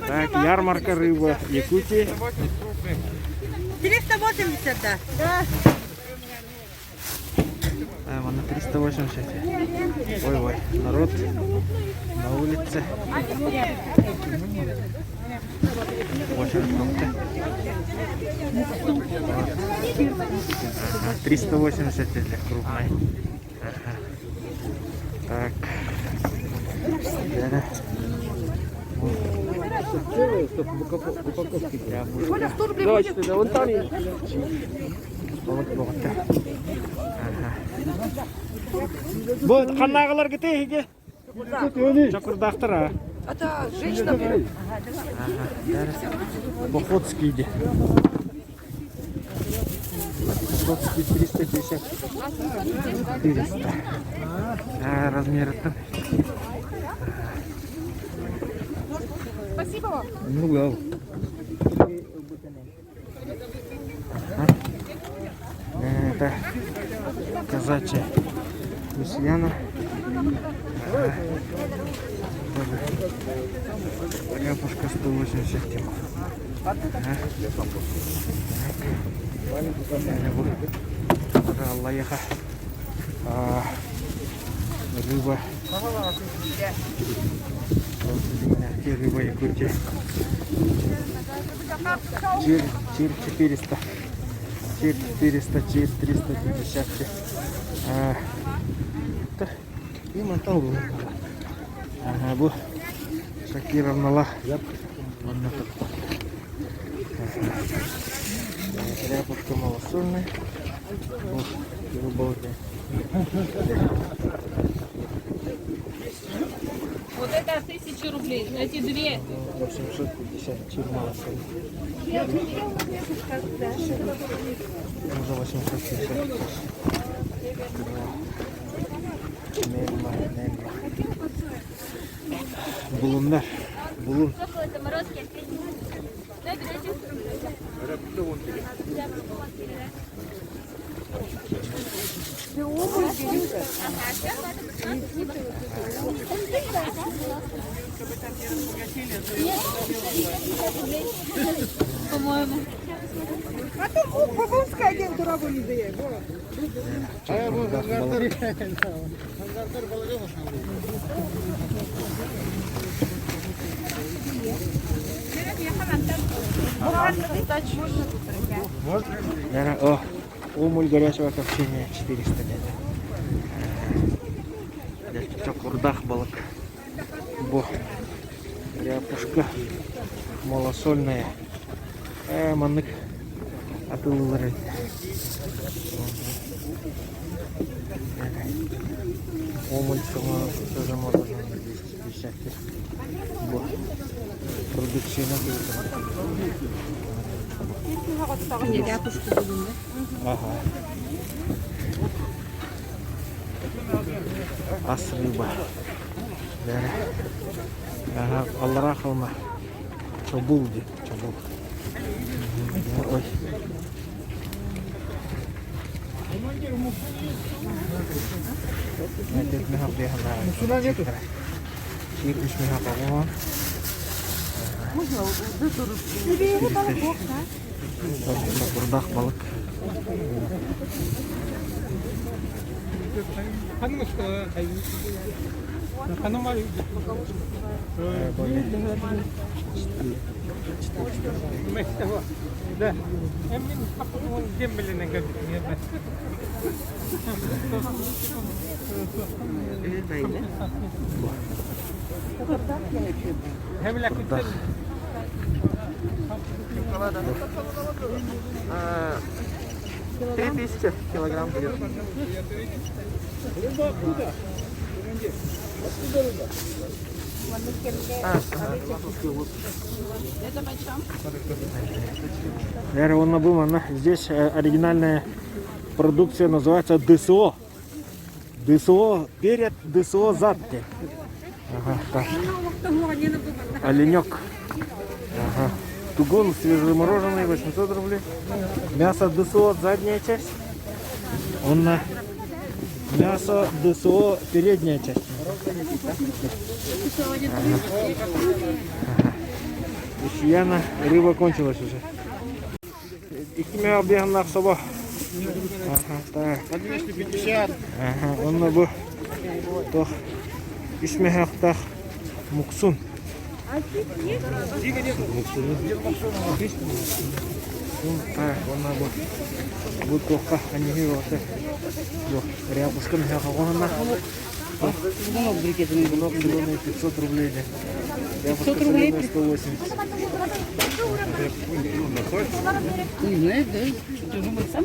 Так, ярмарка рыба Якутии. 380, да. Вон на 380. Ой-ой, народ на улице. Очень много. 380 для крупной. Ага. Так. Давайте туда, вон там есть. Вот, қанағылар кетейге. Чақырдақтыр, а? Это женщина берет. Походскийде. Походский 350. 400. Размеры-то. Спасибо вам. Ну да. Это казачья Люсьяна. Ряпушка 180 тем. Аллаеха. Рыба. Рыба Якутия. Чир 400. Чир 400, чир 350. И монтал. Ага, bu Шакировнала. Ряпушка малосольная. Вот это 1000 рублей, эти две. 850 чир малосольный. Уже 850. Нельма. Булундар. Булун. По-моему. А то Павловская один дорогу не дает. О, умуль горячего копчения 400 лет. Чакурдах балык. Бо. Ряпушка малосольная. Маннык атылылары. Умуль тоже можно 250 лет. Бо. Продукция на Ага. Ас рыба. Ага, алларахалма. Чабулди. Чабул. Ой. Это мега приехала. Сюда нету. Чир уж мега по-моему. Чакурдах балык. Да. Курдах. 3000 килограмм будет. Наверное, он набыл, здесь оригинальная продукция называется ДСО. ДСО перед, ДСО задки. Ага, так. Оленек. Ага. Тугун свежемороженый 800 рублей. Мясо ДСО задняя часть. Он на мясо ДСО передняя часть. Ага. Ага. Яна, рыба кончилась уже. 2 мегабияннақ соба. Ага, так. По 250. Ага, онна bu. Тох. 3 мегабияннақ муксун. Так, онна bu. Bu тохқа анихи болса. Жоқ, ряпушка меха қонына. Блок брикетный. Блок зеленый 500 рублей. Ряпушка соленая 180. Не знаю, да. Что-то думаю сам.